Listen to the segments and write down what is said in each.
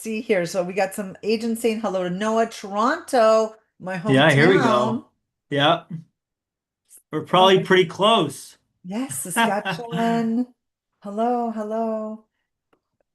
see here. So we got some agents saying hello to Noah, Toronto, my Yeah, here we go. hometown. Yeah, we're All probably right. pretty close. Yes, Saskatchewan. Hello, hello.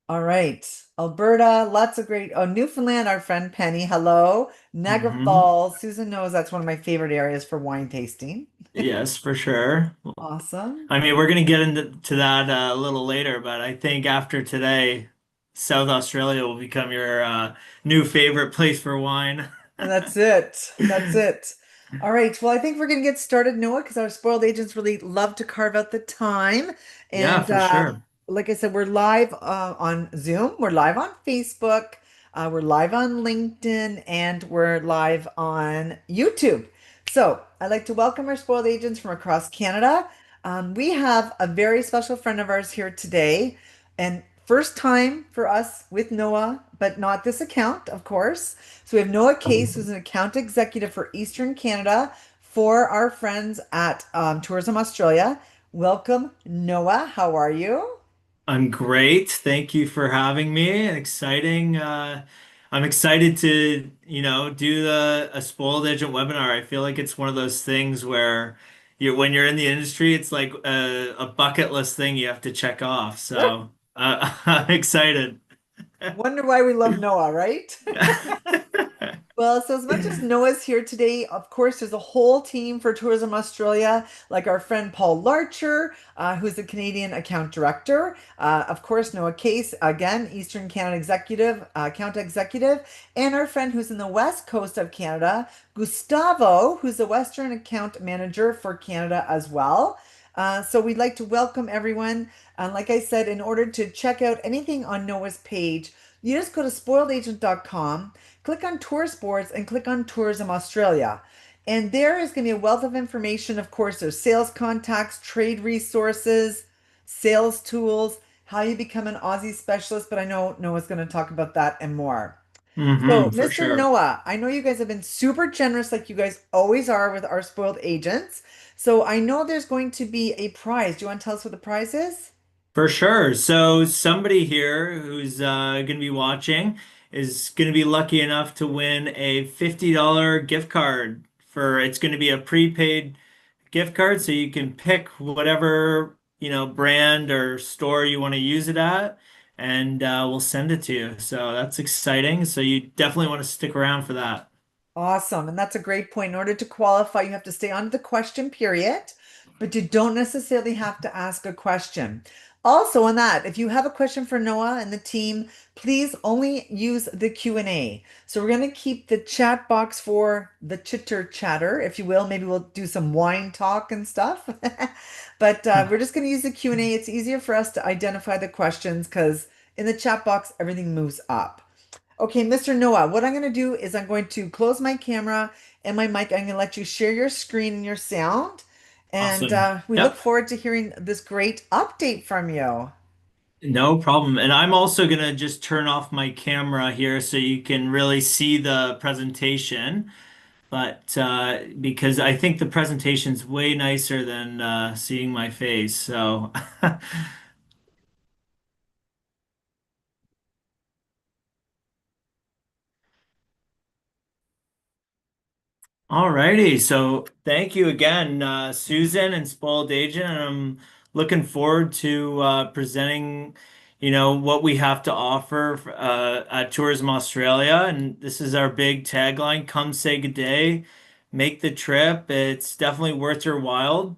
All right. Alberta, lots of great. Oh, Newfoundland, our friend Penny. Hello. Niagara hmm Falls. Susan knows that's one of my favorite areas for wine tasting. Yes, for sure. Awesome. I mean, we're gonna get into that a little later, but I think after today, South Australia will become your new favorite place for wine. That's it. That's it. All right. Well, I think we're going to get started, Noah, because our spoiled agents really love to carve out the time. Yeah, And for sure. like I said, we're live on Zoom, we're live on Facebook, we're live on LinkedIn, and we're live on YouTube. So I'd like to welcome our spoiled agents from across Canada. We have a very special friend of ours here today, and first time for us with Noah, but not this account, of course. So we have Noah Case, who's an account executive for Eastern Canada for our friends at Tourism Australia. Welcome, Noah. How are you? I'm great. Thank you for having me. Exciting. I'm excited to, do a spoiled agent webinar. I feel like it's one of those things where when you're in the industry, it's like a bucket list thing you have to check off. So I'm excited. Wonder why we love Noah, right? Well, so as much as Noah's here today, of course, there's a whole team for Tourism Australia, like our friend Paul Larcher, who's the Canadian account director. Of course, Noah Case, again, Eastern Canada executive, account executive, and our friend who's in the west coast of Canada, Gustavo, who's the Western account manager for Canada as well. So we'd like to welcome everyone. And like I said, in order to check out anything on Noah's page, you just go to spoiledagent.com, click on tourist boards, and click on Tourism Australia. And there is going to be a wealth of information. Of course, there's sales contacts, trade resources, sales tools, how you become an Aussie specialist. But I know Noah's going to talk about that and more. So, For Mr. sure. Noah, I know you guys have been super generous, like you guys always are with our spoiled agents. So, I know there's going to be a prize. Do you want to tell us what the prize is? For sure. So somebody here who's going to be watching is going to be lucky enough to win a $50 gift card for it's going to be a prepaid gift card so you can pick whatever, brand or store you want to use it at and we'll send it to you. So that's exciting. So you definitely want to stick around for that. Awesome. And that's a great point. In order to qualify, you have to stay on the question period, but you don't necessarily have to ask a question. Also, on that, if you have a question for Noah and the team, please only use the Q&A. So we're going to keep the chat box for the chitter chatter, if you will. Maybe we'll do some wine talk and stuff. But we're just going to use the Q&A. It's easier for us to identify the questions because in the chat box, everything moves up. Okay, Mr. Noah, what I'm going to do is I'm going to close my camera and my mic. I'm going to let you share your screen and your sound. And Awesome. we look Yep. forward to hearing this great update from you. No problem. And I'm also going to just turn off my camera here so you can really see the presentation. But because I think the presentation's way nicer than seeing my face. So, alrighty. So, thank you again, Susan and Spoiled Agent. And I'm looking forward to presenting, what we have to offer at Tourism Australia. And this is our big tagline: "Come say good day, make the trip." It's definitely worth your while.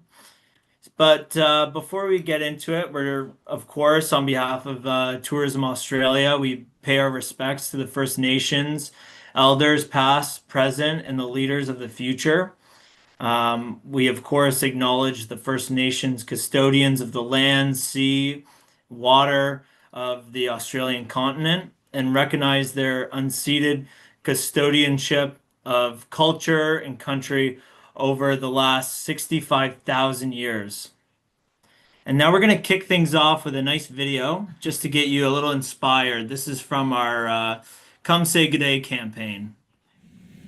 But before we get into it, we're, of course, on behalf of Tourism Australia, we pay our respects to the First Nations, elders past, present, and the leaders of the future. We, of course, acknowledge the First Nations custodians of the land, sea, water of the Australian continent and recognize their unceded custodianship of culture and country over the last 65,000 years. And now we're going to kick things off with a nice video just to get you a little inspired. This is from our Come Say Good Day campaign.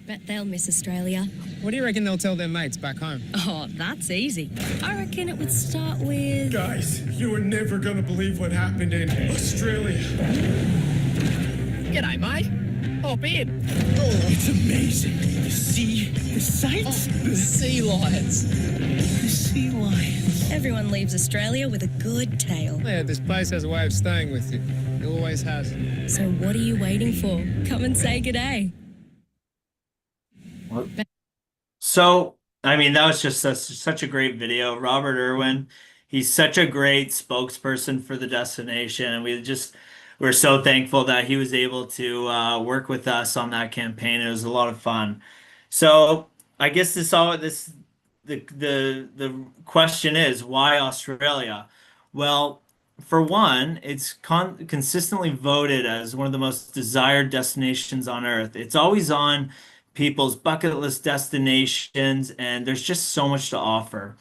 Bet they'll miss Australia. What do you reckon they'll tell their mates back home? Oh, that's easy. I reckon it would start with... Guys, you are never gonna believe what happened in Australia. G'day, mate. Hop in. Oh, it's amazing. The sea, the sights, the Sea lions. sea lions. Everyone leaves Australia with a good tale. Yeah, this place has a way of staying with you. It always has. So what are you waiting for? Come and say g'day. So, I mean, that was just such a great video. Robert Irwin, he's such a great spokesperson for the destination, and we're so thankful that he was able to work with us on that campaign. It was a lot of fun. So, I guess the question is, why Australia? Well, for one, it's consistently voted as one of the most desired destinations on Earth. It's always on people's bucket list destinations, and there's just so much to offer.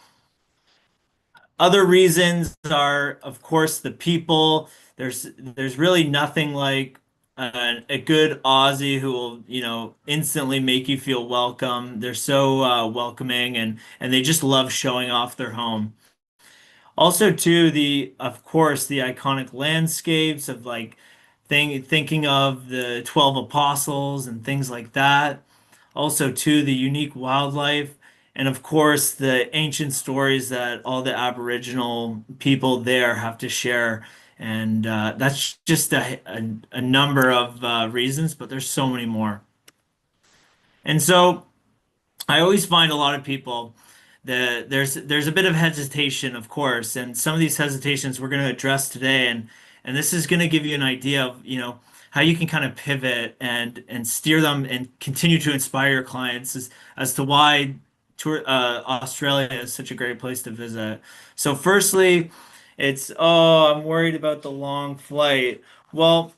Other reasons are, of course, the people. There's really nothing like a good Aussie who will, instantly make you feel welcome. They're so welcoming, and they just love showing off their home. Also, too, of course, the iconic landscapes of like thinking of the 12 apostles and things like that. Also, too, the unique wildlife, and of course, the ancient stories that all the Aboriginal people there have to share. And that's just a number of reasons, but there's so many more. And so I always find a lot of people that there's a bit of hesitation, of course, and some of these hesitations we're going to address today, and this is going to give you an idea of, how you can kind of pivot and steer them and continue to inspire your clients as to why Australia is such a great place to visit. So firstly, I'm worried about the long flight. Well,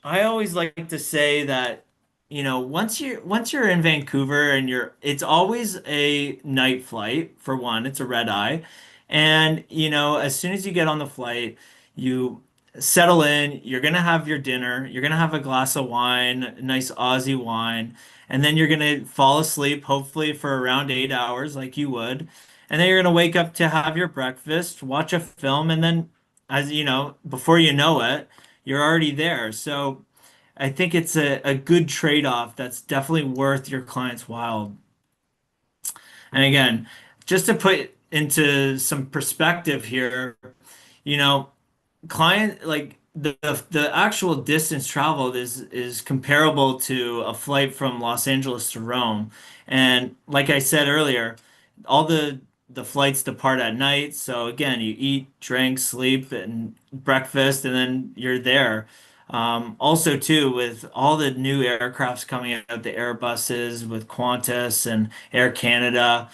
I always like to say that, once you're in Vancouver and it's always a night flight for one, it's a red eye. And, as soon as you get on the flight, you settle in, you're gonna have your dinner, you're gonna have a glass of wine, a nice Aussie wine, and then you're gonna fall asleep, hopefully for around 8 hours, like you would. And then you're gonna wake up to have your breakfast, watch a film, and then as you know, before you know it, you're already there. So I think it's a good trade-off that's definitely worth your client's while. And again, just to put into some perspective here, you know, client like the actual distance traveled is comparable to a flight from Los Angeles to Rome. And like I said earlier, all the flights depart at night. So again, you eat, drink, sleep, and breakfast, and then you're there. Also, too, with all the new aircrafts coming out, the Airbuses with Qantas and Air Canada,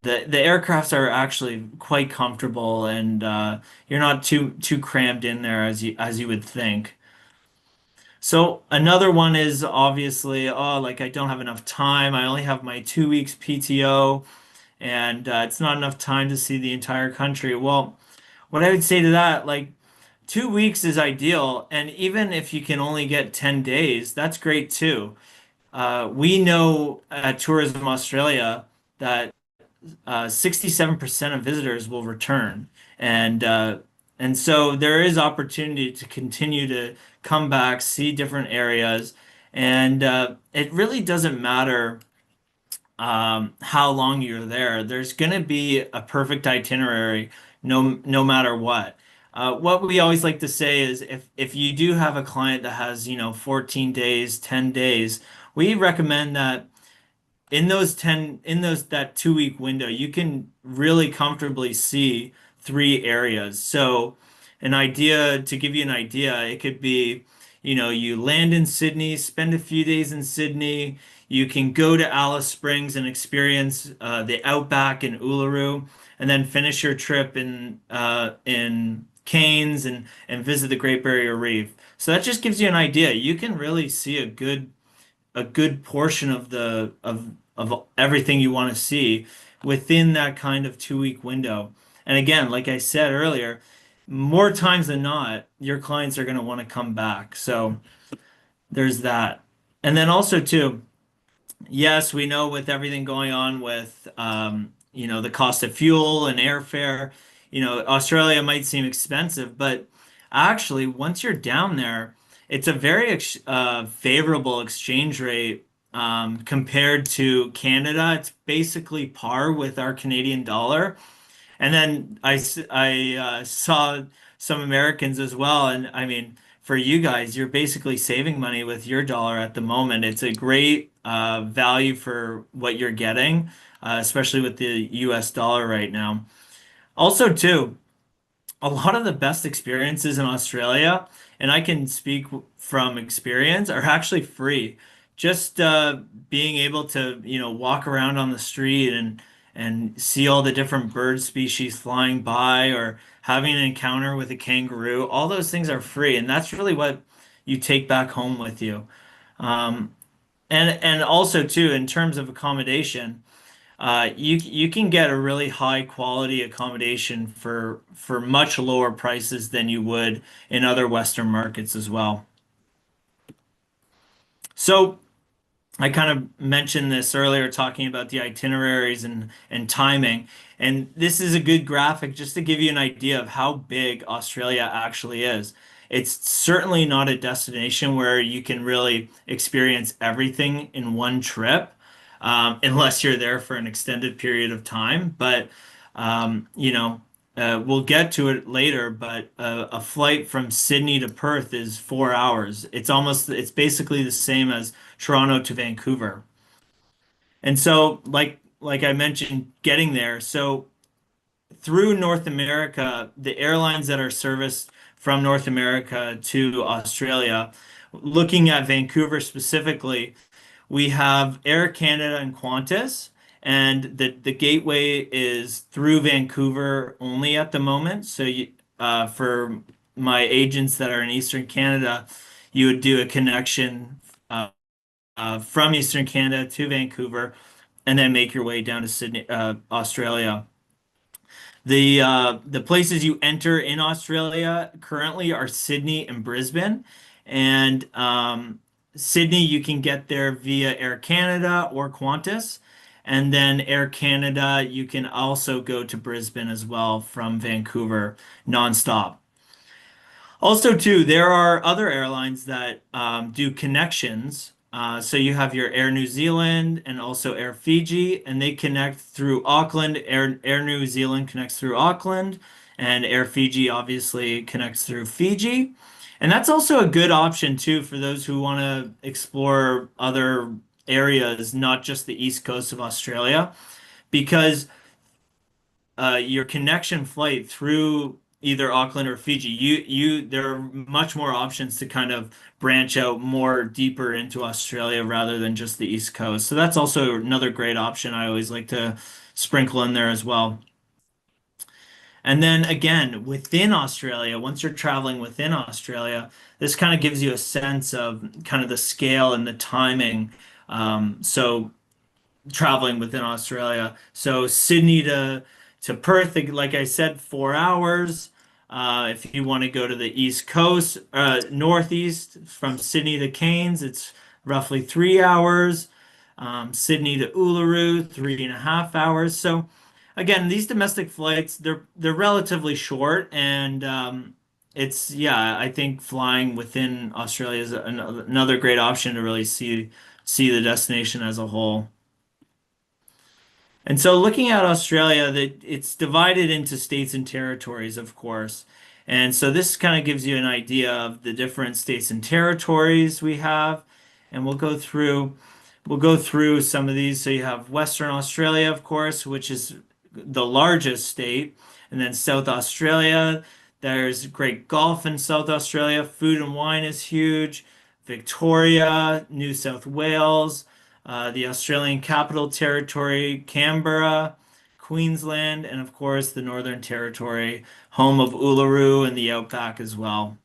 the aircrafts are actually quite comfortable, and you're not too crammed in there as you would think. So another one is obviously, oh, like I don't have enough time. I only have my 2 weeks PTO, and it's not enough time to see the entire country. Well, what I would say to that, like 2 weeks is ideal, and even if you can only get 10 days, that's great too. We know at Tourism Australia that 67% of visitors will return. And and so there is opportunity to continue to come back, see different areas, and it really doesn't matter how long you're there. There's going to be a perfect itinerary, no matter what. What we always like to say is if you do have a client that has, 14 days, 10 days, we recommend that in those that 2 week window, you can really comfortably see three areas. So to give you an idea, it could be, you land in Sydney, spend a few days in Sydney. You can go to Alice Springs and experience the outback in Uluru, and then finish your trip in Cairns and visit the Great Barrier Reef. So that just gives you an idea. You can really see a good portion of everything you want to see within that kind of 2 week window. And again, like I said earlier, more times than not, your clients are going to want to come back. So there's that. And then also too, yes, we know with everything going on with the cost of fuel and airfare, Australia might seem expensive, but actually once you're down there, it's a very favorable exchange rate compared to Canada. It's basically par with our Canadian dollar. And then I saw some Americans as well. And I mean, for you guys, you're basically saving money with your dollar at the moment. It's a great value for what you're getting, especially with the US dollar right now. Also, too, a lot of the best experiences in Australia, and I can speak from experience, are actually free. Just being able to, walk around on the street and see all the different bird species flying by, or having an encounter with a kangaroo, all those things are free, and that's really what you take back home with you. Um, and also too, in terms of accommodation. You can get a really high quality accommodation for much lower prices than you would in other Western markets as well. So I kind of mentioned this earlier, talking about the itineraries and timing. And this is a good graphic just to give you an idea of how big Australia actually is. It's certainly not a destination where you can really experience everything in one trip, unless you're there for an extended period of time. But, we'll get to it later, but a flight from Sydney to Perth is 4 hours. It's basically the same as Toronto to Vancouver. And so, like I mentioned, getting there. So through North America, the airlines that are serviced from North America to Australia, looking at Vancouver specifically, we have Air Canada and Qantas, and the gateway is through Vancouver only at the moment. So for my agents that are in Eastern Canada, you would do a connection from Eastern Canada to Vancouver, and then make your way down to Sydney, Australia. The places you enter in Australia currently are Sydney and Brisbane, and Sydney you can get there via Air Canada or Qantas, and then Air Canada you can also go to Brisbane as well from Vancouver nonstop. Also, too, there are other airlines that do connections. So you have your Air New Zealand and also Air Fiji, and they connect through Auckland. Air New Zealand connects through Auckland, and Air Fiji obviously connects through Fiji. And that's also a good option too for those who want to explore other areas, not just the east coast of Australia, because your connection flight through either Auckland or Fiji, there are much more options to kind of branch out more deeper into Australia rather than just the East Coast. So that's also another great option I always like to sprinkle in there as well. And then again, within Australia, once you're traveling within Australia, this kind of gives you a sense of kind of the scale and the timing. So traveling within Australia. So Sydney to Perth, like I said, 4 hours. If you want to go to the East Coast, Northeast from Sydney to Cairns, it's roughly 3 hours. Sydney to Uluru, 3.5 hours. So again, these domestic flights, they're relatively short, and it's yeah, I think flying within Australia is another great option to really see the destination as a whole. And so looking at Australia, that it's divided into states and territories, of course. And so this kind of gives you an idea of the different states and territories we have. And we'll go through some of these. So you have Western Australia, of course, which is the largest state. And then South Australia, there's great golf in South Australia. Food and wine is huge. Victoria, New South Wales, the Australian Capital Territory, Canberra, Queensland, and of course the Northern Territory, home of Uluru and the Outback as well.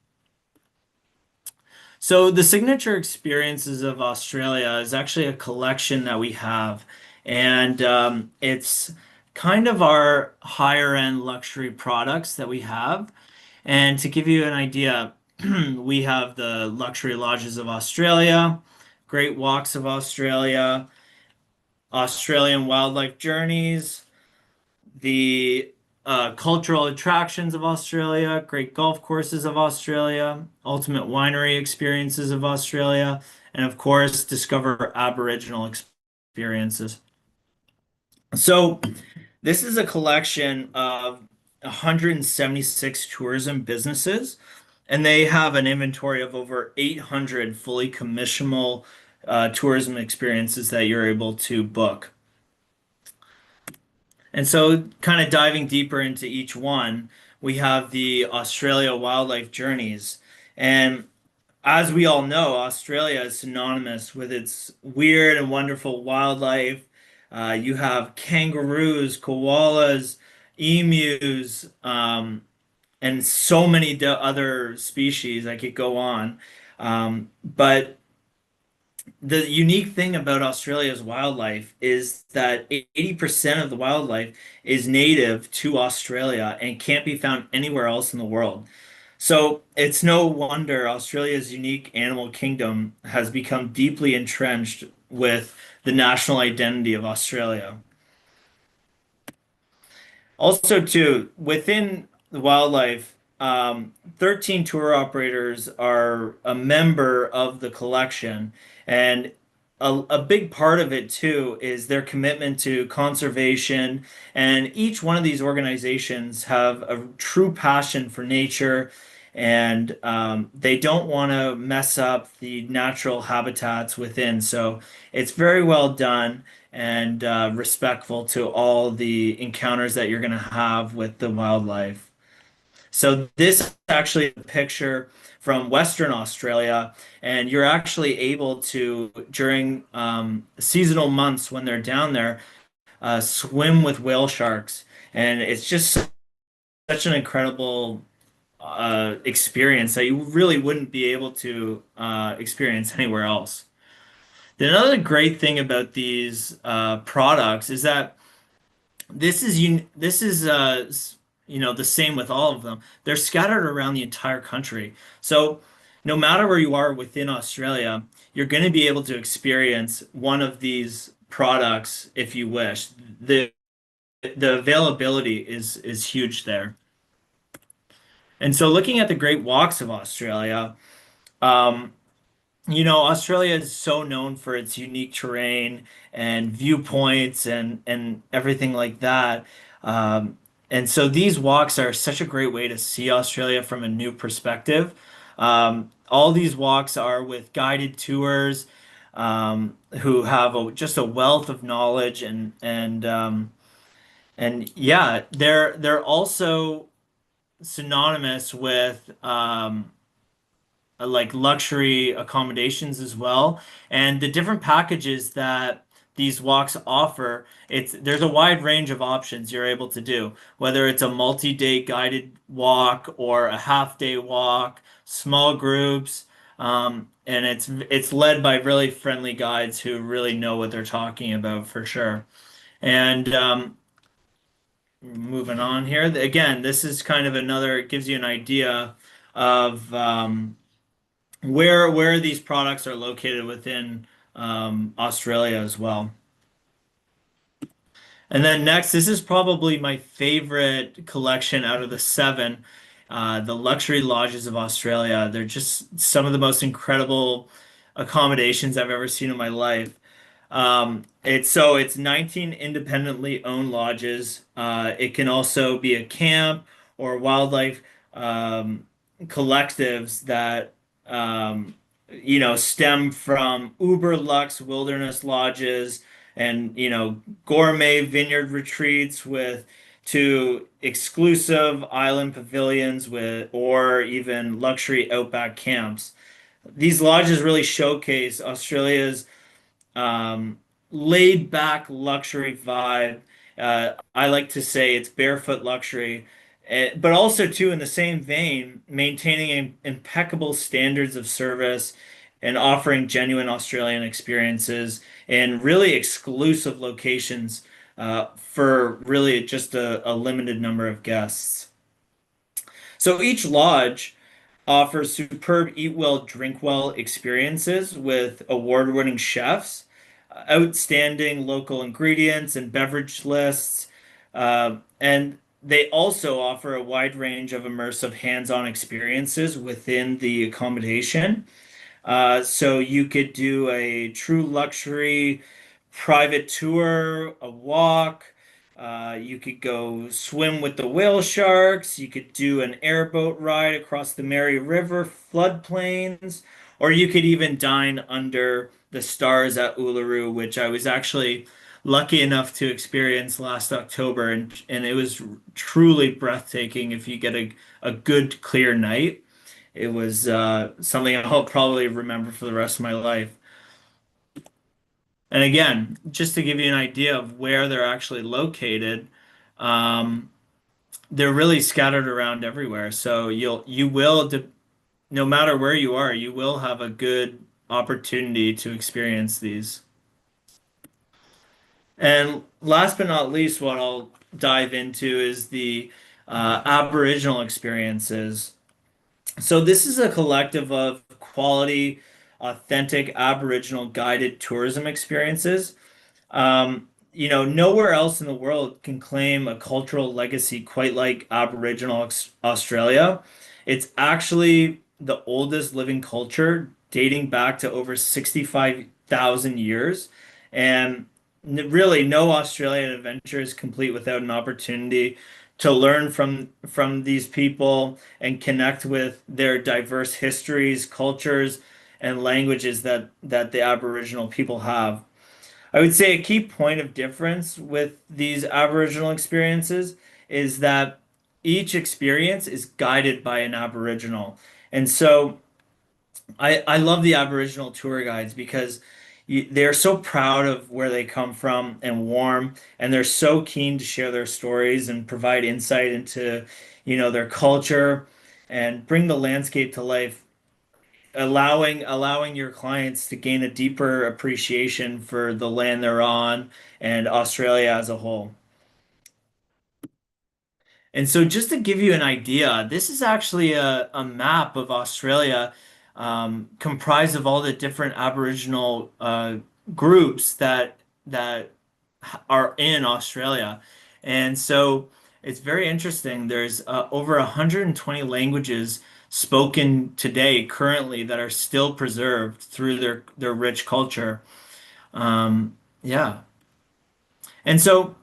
So the signature experiences of Australia is actually a collection that we have, and it's kind of our higher end luxury products that we have. And to give you an idea, we have the luxury lodges of Australia, Great Walks of Australia, Australian Wildlife Journeys, the cultural attractions of Australia, great golf courses of Australia, ultimate winery experiences of Australia, and of course, discover Aboriginal experiences. So, this is a collection of 176 tourism businesses, and they have an inventory of over 800 fully commissionable tourism experiences that you're able to book. And so, kind of diving deeper into each one, we have the Australia Wildlife Journeys. And as we all know, Australia is synonymous with its weird and wonderful wildlife. You have kangaroos, koalas, emus, and so many other species. I could go on. But the unique thing about Australia's wildlife is that 80% of the wildlife is native to Australia and can't be found anywhere else in the world. So it's no wonder Australia's unique animal kingdom has become deeply entrenched with the national identity of Australia. Also, too, within the wildlife, 13 tour operators are a member of the collection, and a big part of it too is their commitment to conservation. And each one of these organizations have a true passion for nature, and they don't want to mess up the natural habitats within. So it's very well done and respectful to all the encounters that you're going to have with the wildlife. So this is actually a picture from Western Australia, and you're actually able to, during seasonal months when they're down there, swim with whale sharks. And it's just such an incredible experience that you really wouldn't be able to experience anywhere else. Another great thing about these products is that this is the same with all of them. They're scattered around the entire country. So no matter where you are within Australia, you're going to be able to experience one of these products if you wish. The availability is huge there. And so looking at the Great Walks of Australia, um, Australia is so known for its unique terrain and viewpoints and everything like that. And so these walks are such a great way to see Australia from a new perspective. All these walks are with guided tours, who have just a wealth of knowledge and yeah, they're also synonymous with like luxury accommodations as well. And the different packages that these walks offer, there's a wide range of options you're able to do, whether it's a multi-day guided walk or a half-day walk, small groups, and it's led by really friendly guides who really know what they're talking about for sure. And moving on here, again, this is kind of another, it gives you an idea of where these products are located within Australia as well. And then next, this is probably my favorite collection out of the seven, the luxury lodges of Australia. They're just some of the most incredible accommodations I've ever seen in my life. It's 19 independently owned lodges. It can also be a camp or wildlife collectives that stem from uber luxe wilderness lodges and gourmet vineyard retreats with to exclusive island pavilions with or even luxury outback camps. These lodges really showcase Australia's um, laid back luxury vibe. I like to say it's barefoot luxury, but also too in the same vein, maintaining impeccable standards of service and offering genuine Australian experiences in really exclusive locations for really just a limited number of guests. So each lodge offers superb eat well, drink well experiences with award-winning chefs, outstanding local ingredients and beverage lists, and they also offer a wide range of immersive hands-on experiences within the accommodation. So you could do a true luxury private tour, a walk. You could go swim with the whale sharks. You could do an airboat ride across the Mary River floodplains, or you could even dine under the stars at Uluru, which I was actually lucky enough to experience last October, and it was truly breathtaking if you get a good clear night. It was something I'll probably remember for the rest of my life. And again, just to give you an idea of where they're actually located, um, they're really scattered around everywhere. So no matter where you are, you will have a good opportunity to experience these. And last but not least, what I'll dive into is the Aboriginal experiences. So this is a collective of quality, authentic Aboriginal guided tourism experiences. Nowhere else in the world can claim a cultural legacy quite like Australia. It's actually the oldest living culture dating back to over 65,000 years. And really, no Australian adventure is complete without an opportunity to learn from these people and connect with their diverse histories, cultures, and languages that the Aboriginal people have. I would say a key point of difference with these Aboriginal experiences is that each experience is guided by an Aboriginal. And so I love the Aboriginal tour guides because they're so proud of where they come from and warm, and they're so keen to share their stories and provide insight into, their culture and bring the landscape to life, allowing your clients to gain a deeper appreciation for the land they're on and Australia as a whole. And so, just to give you an idea, this is actually a map of Australia, comprised of all the different Aboriginal groups that are in Australia. And so it's very interesting. There's over 120 languages spoken today currently that are still preserved through their rich culture. Yeah. And so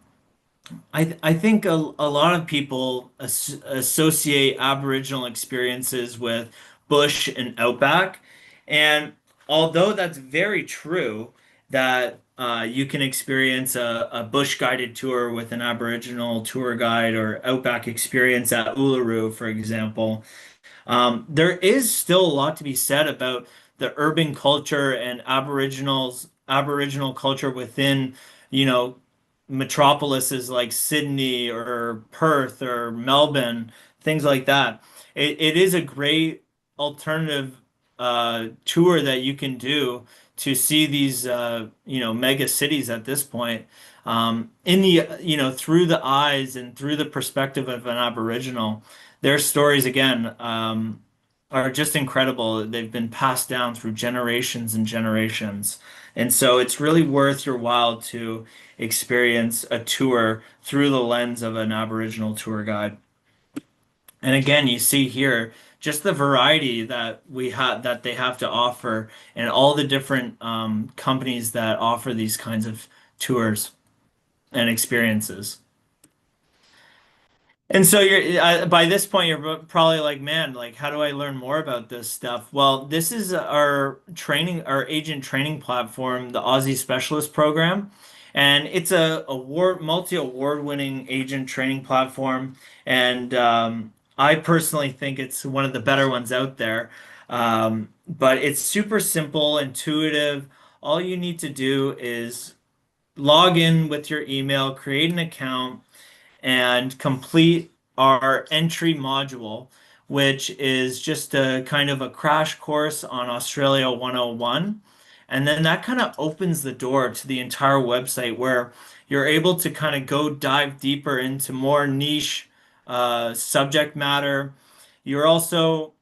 I think a lot of people associate Aboriginal experiences with bush and outback. And although that's very true, that you can experience a bush guided tour with an Aboriginal tour guide or outback experience at Uluru, for example, there is still a lot to be said about the urban culture and Aboriginal culture within, you know, metropolises like Sydney or Perth or Melbourne, things like that. It is a great alternative tour that you can do to see these mega cities at this point, in the through the eyes and through the perspective of an Aboriginal. Their stories again are just incredible. They've been passed down through generations and generations. And so it's really worth your while to experience a tour through the lens of an Aboriginal tour guide. And again, you see here just the variety that they have to offer and all the different companies that offer these kinds of tours and experiences. And so by this point you're probably like, man, like how do I learn more about this stuff? Well, this is our agent training platform, the Aussie Specialist Program, and it's multi-award winning agent training platform, and I personally think it's one of the better ones out there. But it's super simple, intuitive. All you need to do is log in with your email, create an account and complete our entry module, which is just a kind of a crash course on Australia 101. And then that kind of opens the door to the entire website where you're able to kind of go dive deeper into more niche subject matter. You're also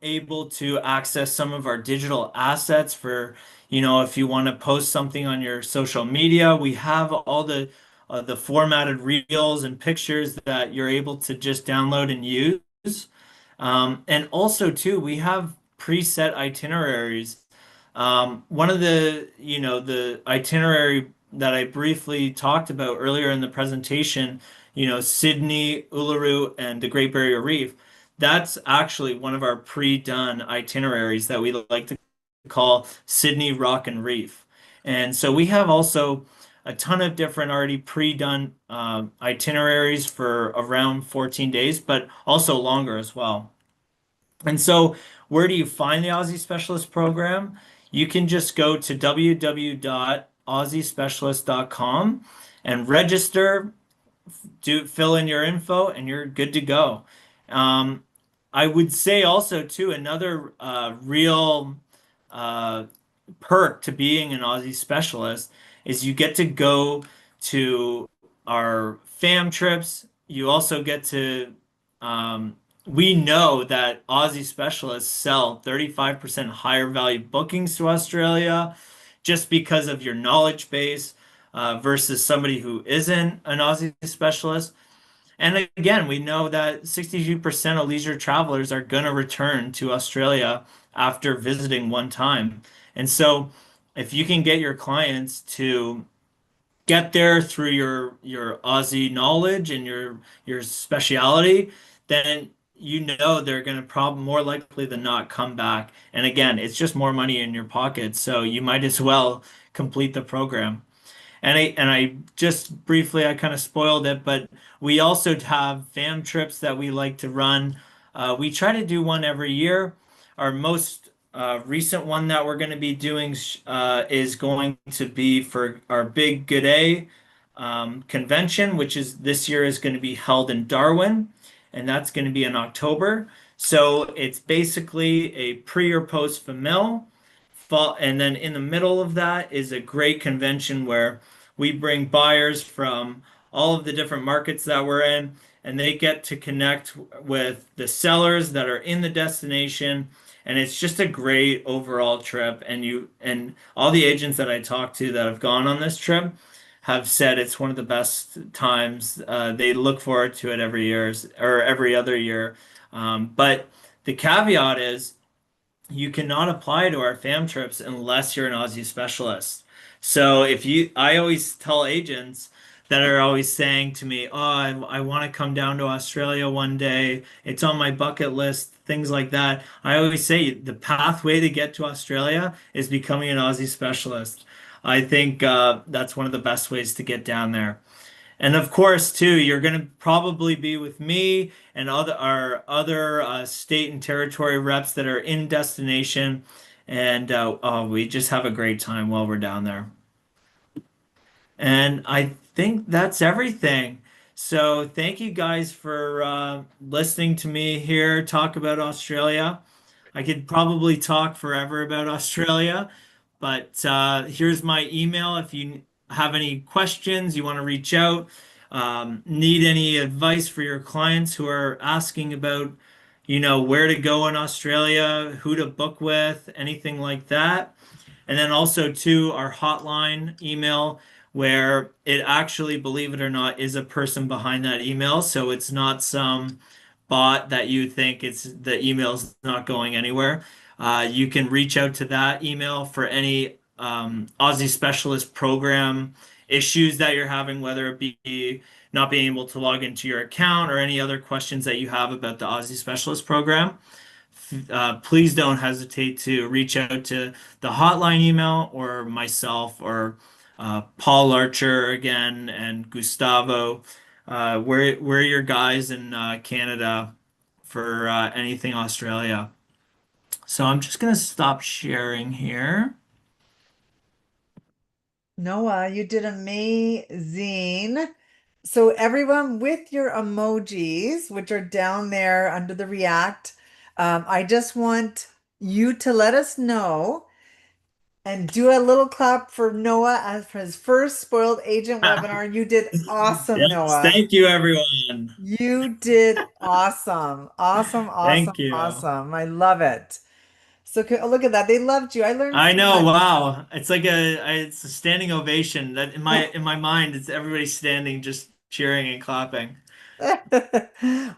able to access some of our digital assets for, if you want to post something on your social media. We have the formatted reels and pictures that you're able to just download and use. And also too, we have preset itineraries. One of the itinerary that I briefly talked about earlier in the presentation, Sydney, Uluru, and the Great Barrier Reef, that's actually one of our pre-done itineraries that we like to call Sydney Rock and Reef. And so we have also a ton of different already pre-done itineraries for around 14 days, but also longer as well. And so, where do you find the Aussie Specialist Program? You can just go to www.aussiespecialist.com and register, fill in your info, and you're good to go. Um, I would say also too, another real uh, perk to being an Aussie specialist is you get to go to our fam trips. You also get to, we know that Aussie specialists sell 35% higher value bookings to Australia just because of your knowledge base versus somebody who isn't an Aussie specialist. And again, we know that 62% of leisure travelers are going to return to Australia after visiting one time. And so if you can get your clients to get there through your Aussie knowledge and your speciality, then you know they're going to probably more likely than not come back. And again, it's just more money in your pocket, so you might as well complete the program. And I just briefly I kind of spoiled it, but we also have fam trips that we like to run. We try to do one every year. Our most recent one that we're going to be doing is going to be for our Big Good A convention, which is this year is going to be held in Darwin, and that's going to be in October. So it's basically a pre or post famil. And then in the middle of that is a great convention where we bring buyers from all of the different markets that we're in, and they get to connect with the sellers that are in the destination. And it's just a great overall trip. And all the agents that I talked to that have gone on this trip have said it's one of the best times. They look forward to it every year or every other year. But the caveat is you cannot apply to our fam trips unless you're an Aussie specialist. So I always tell agents that are always saying to me, "Oh, I want to come down to Australia one day. It's on my bucket list," things like that. I always say the pathway to get to Australia is becoming an Aussie specialist. I think that's one of the best ways to get down there. And of course, too, you're going to probably be with me and our other state and territory reps that are in destination, and oh, we just have a great time while we're down there. And I think that's everything. So thank you guys for listening to me here talk about Australia. I could probably talk forever about Australia, but here's my email if you have any questions, you want to reach out, need any advice for your clients who are asking about, where to go in Australia, who to book with, anything like that. And then also to our hotline email where it actually, believe it or not, is a person behind that email. So it's not some bot that you think it's the email's not going anywhere. You can reach out to that email for any Aussie Specialist Program issues that you're having, whether it be not being able to log into your account or any other questions that you have about the Aussie Specialist Program. Please don't hesitate to reach out to the hotline email or myself or Paul Archer again and Gustavo. We're your guys in Canada for anything Australia. So I'm just gonna stop sharing here. Noah, you did amazing. So everyone with your emojis, which are down there under the react, I just want you to let us know and do a little clap for Noah as for his first spoiled agent webinar. You did awesome, Yes, Noah. thank you, everyone. You did awesome. Awesome, awesome, Thank you. awesome. I love it. Look at that. They loved you. I learned I so know, much. wow. It's a standing ovation. That in my mind, it's everybody standing, just cheering and clapping.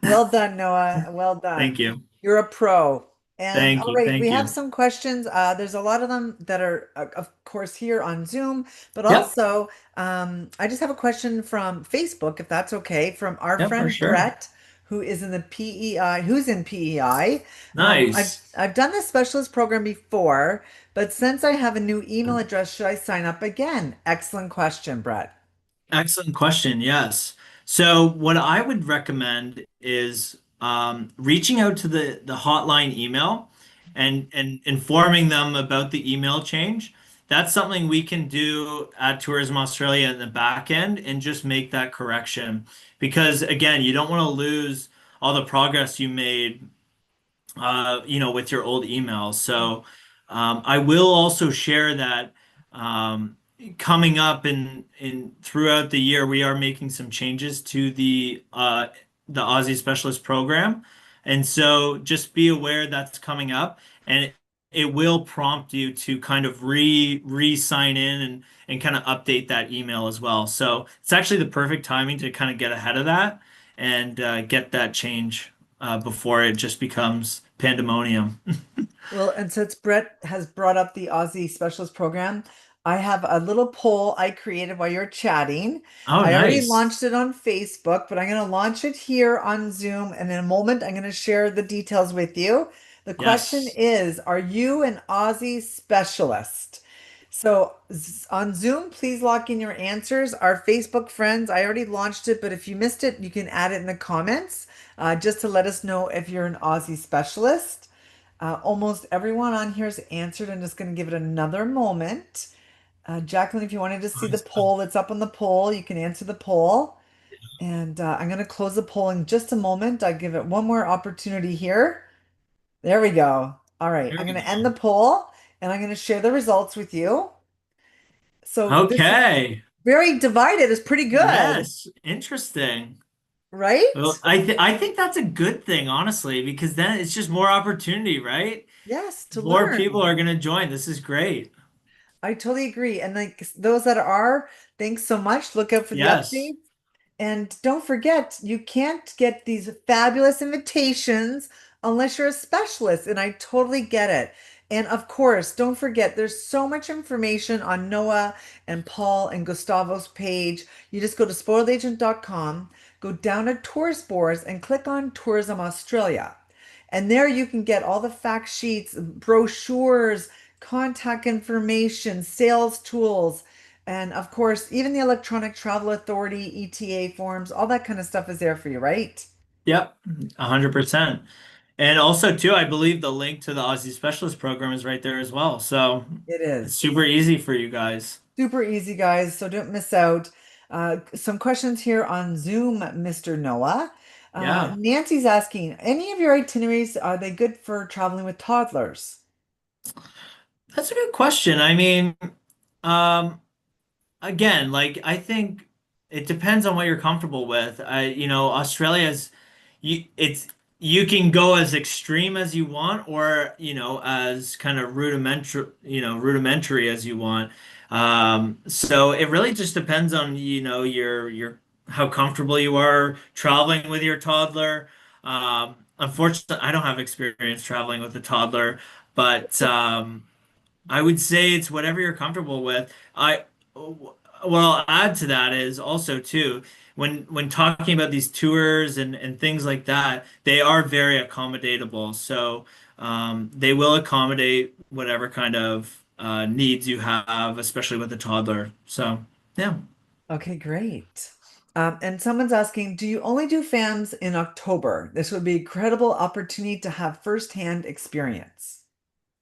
Well done, Noah. Well Thank done. you. You're a pro. And Thank all you. right, we Thank have you. some questions. There's a lot of them that are, of course, here on Zoom, but Yep. also I just have a question from Facebook, if that's okay, from our Yep, for friend sure. Brett, who is in the PEI, who's in PEI. Nice. I've done this specialist program before, but since I have a new email address, should I sign up again? Excellent question, Brett. Excellent question. Yes. So what I would recommend is reaching out to the hotline email and informing them about the email change. That's something we can do at Tourism Australia in the back end and just make that correction. Because again, you don't want to lose all the progress you made with your old emails. So I will also share that coming up in throughout the year, we are making some changes to the Aussie Specialist Program, and so just be aware that's coming up, and it will prompt you to kind of re sign in and kind of update that email as well. So it's actually the perfect timing to kind of get ahead of that and get that change before it just becomes pandemonium. Well, and since Brett has brought up the Aussie Specialist Program, I have a little poll I created while you're chatting. Oh, I already nice. launched it on Facebook, but I'm going to launch it here on Zoom. And in a moment, I'm going to share the details with you. The question Yes. is, are you an Aussie specialist? So on Zoom, please lock in your answers. Our Facebook friends, I already launched it, but if you missed it, you can add it in the comments just to let us know if you're an Aussie specialist. Almost everyone on here has answered. I'm just going to give it another moment. Jacqueline, if you wanted to see the poll that's up on the poll, you can answer the poll. And I'm going to close the poll in just a moment. I'll give it one more opportunity here. There we go. All right, There I'm going we to end the poll and I'm going to share the results with you. So go. this is Okay. very divided. It's pretty good, Yes. Interesting. Well, right? I think that's a good thing, honestly, because then it's just more opportunity, right? Yes, to More people learn. are going to join. This is great. I totally agree. And like those that are, thanks so much. Look out for the Yes. updates. And don't forget, you can't get these fabulous invitations unless you're a specialist. And I totally get it. And of course, don't forget, there's so much information on Noah and Paul and Gustavo's page. You just go to spoiledagent.com, go down to Tourist Boards, and click on Tourism Australia. And there you can get all the fact sheets, brochures, contact information, sales tools, and of course, even the Electronic Travel Authority, ETA forms, all that kind of stuff is there for you, right? Yep. 100%. And also, too, I believe the link to the Aussie Specialist Program is right there as well. So It it's is super easy for you guys. super easy, guys. So don't miss out. Some questions here on Zoom, Mr. Noah. Yeah. Nancy's asking, any of your itineraries, are they good for traveling with toddlers? That's a good question. I mean, um, again, like I think it depends on what you're comfortable with. Australia's you can go as extreme as you want or, as kind of rudimentary as you want. So it really just depends on, your how comfortable you are traveling with your toddler. Unfortunately, I don't have experience traveling with a toddler, but I would say it's whatever you're comfortable with. What I'll add to that is also too, when talking about these tours and things like that, they are very accommodatable. So they will accommodate whatever kind of needs you have, especially with a toddler. So yeah. Okay, great. And someone's asking, do you only do FAMs in October? This would be a incredible opportunity to have firsthand experience.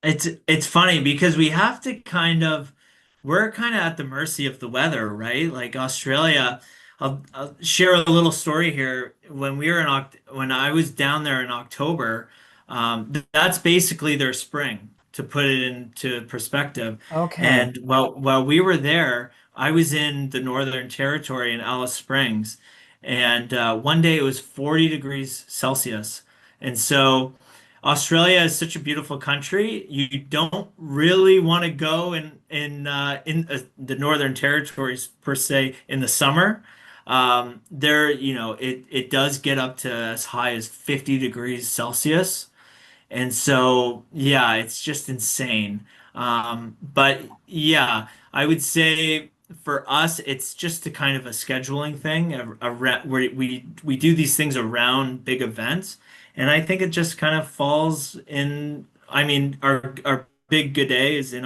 It's funny because we're kind of at the mercy of the weather, right? Like Australia, I'll share a little story here. When I was down there in October, that's basically their spring, to put it into perspective. Okay. And while we were there, I was in the Northern Territory in Alice Springs, and one day it was 40 degrees Celsius, and so. Australia is such a beautiful country. You don't really want to go in the Northern Territories per se in the summer. There, it does get up to as high as 50 degrees Celsius. And so, yeah, it's just insane. But yeah, I would say for us, it's just a kind of a scheduling thing, where we do these things around big events, and I think it just kind of falls in. I mean, our big good day is in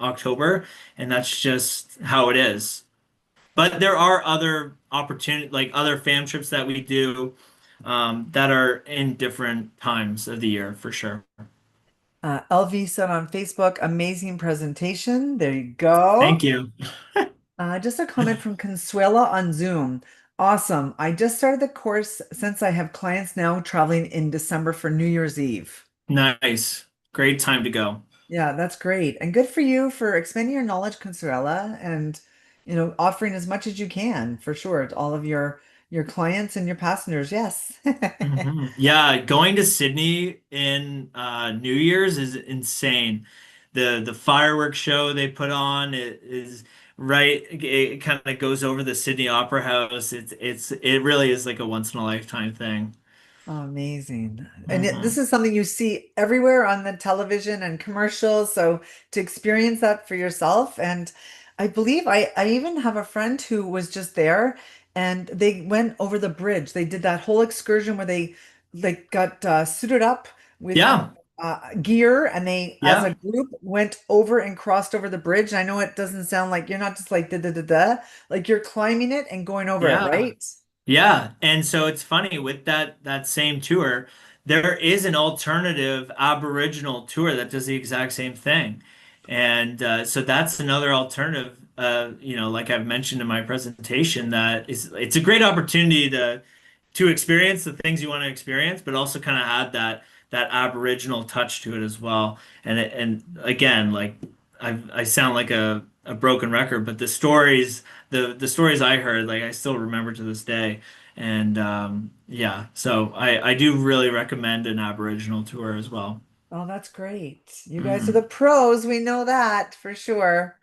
October, and that's just how it is. But there are other opportunity, like other fam trips that we do, that are in different times of the year for sure. LV said on Facebook, amazing presentation. There you go. Thank you. Just a comment from Consuela on Zoom. Awesome. I just started the course since I have clients now traveling in December for New Year's Eve. Nice. Great time to go. Yeah, that's great. And good for you for expanding your knowledge, Consuela, and offering as much as you can for sure to all of your clients and your passengers. Yes. Yeah, going to Sydney in New Year's is insane. The fireworks show they put on is right. It kind of goes over the Sydney Opera House. It really is like a once in a lifetime thing. Amazing. And this Hmm. is something you see everywhere on the television and commercials. So to experience that for yourself. And I believe I even have a friend who was just there and they went over the bridge. They did that whole excursion where they like got suited up with Yeah, gear and they, as a yeah. group, went over and crossed over the bridge. And I know it doesn't sound like you're not just like da da da da, like you're climbing it and going over it, Yeah. right? Yeah. And so it's funny with that same tour, there is an alternative Aboriginal tour that does the exact same thing. And so that's another alternative, like I've mentioned in my presentation, that it's a great opportunity to experience the things you want to experience, but also kind of add that Aboriginal touch to it as well. And again, like I sound like a broken record, but the stories I heard, like I still remember to this day. And yeah, so I do really recommend an Aboriginal tour as well. Oh, that's great. You guys are the Mm, pros. We know that for sure.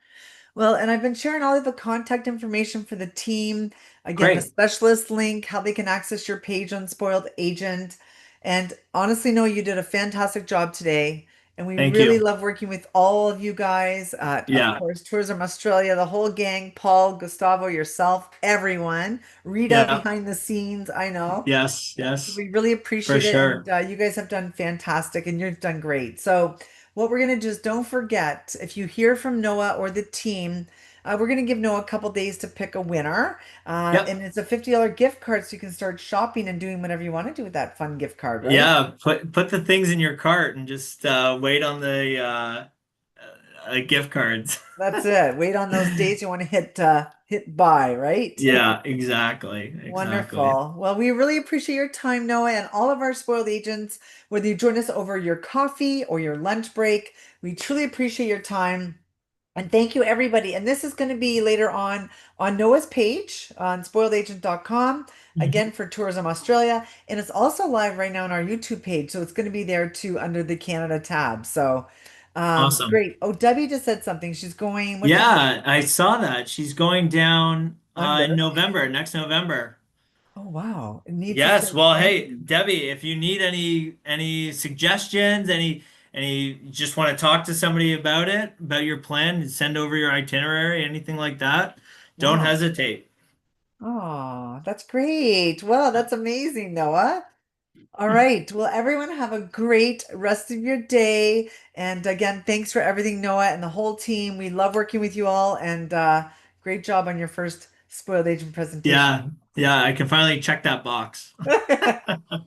Well, and I've been sharing all of the contact information for the team. Again, the great. specialist link, how they can access your page on Spoiled Agent. And honestly, no, you did a fantastic job today. And we Thank really you. love working with all of you guys. Of Yeah. course, Tourism Australia, the whole gang, Paul, Gustavo, yourself, everyone. Rita Yeah. behind the scenes, I know. Yes. Yes. We really For appreciate it, and sure. you guys have done fantastic, and you've done great. So, what we're gonna do is don't forget if you hear from Noah or the team, we're gonna give Noah a couple days to pick a winner, and Yep. it's a $50 gift card, so you can start shopping and doing whatever you want to do with that fun gift card, right? Yeah. Put the things in your cart and just wait on the gift cards. That's it. Wait on those days you want to hit buy, right? Yeah, exactly. Exactly. Wonderful. Well, we really appreciate your time, Noah, and all of our spoiled agents, whether you join us over your coffee or your lunch break. We truly appreciate your time. And thank you, everybody. And this is going to be later on Noah's page on spoiledagent.com, again Mhm. for Tourism Australia. And it's also live right now on our YouTube page. So it's going to be there too under the Canada tab. So Awesome. great. Oh, Debbie just said something. She's going, what did she Yeah, I saw that. She's going down in under? November, next November. Oh, wow. It needs to Yes. start Well, hey, planning. Debbie, if you need any suggestions, any just want to talk to somebody about it, about your plan, send over your itinerary, anything like that, don't Wow. hesitate. Oh, that's great. Well, that's amazing, Noah. All right. Well, everyone have a great rest of your day. And again, thanks for everything, Noah and the whole team. We love working with you all and great job on your first spoiled agent presentation. Yeah. Yeah, I can finally check that box.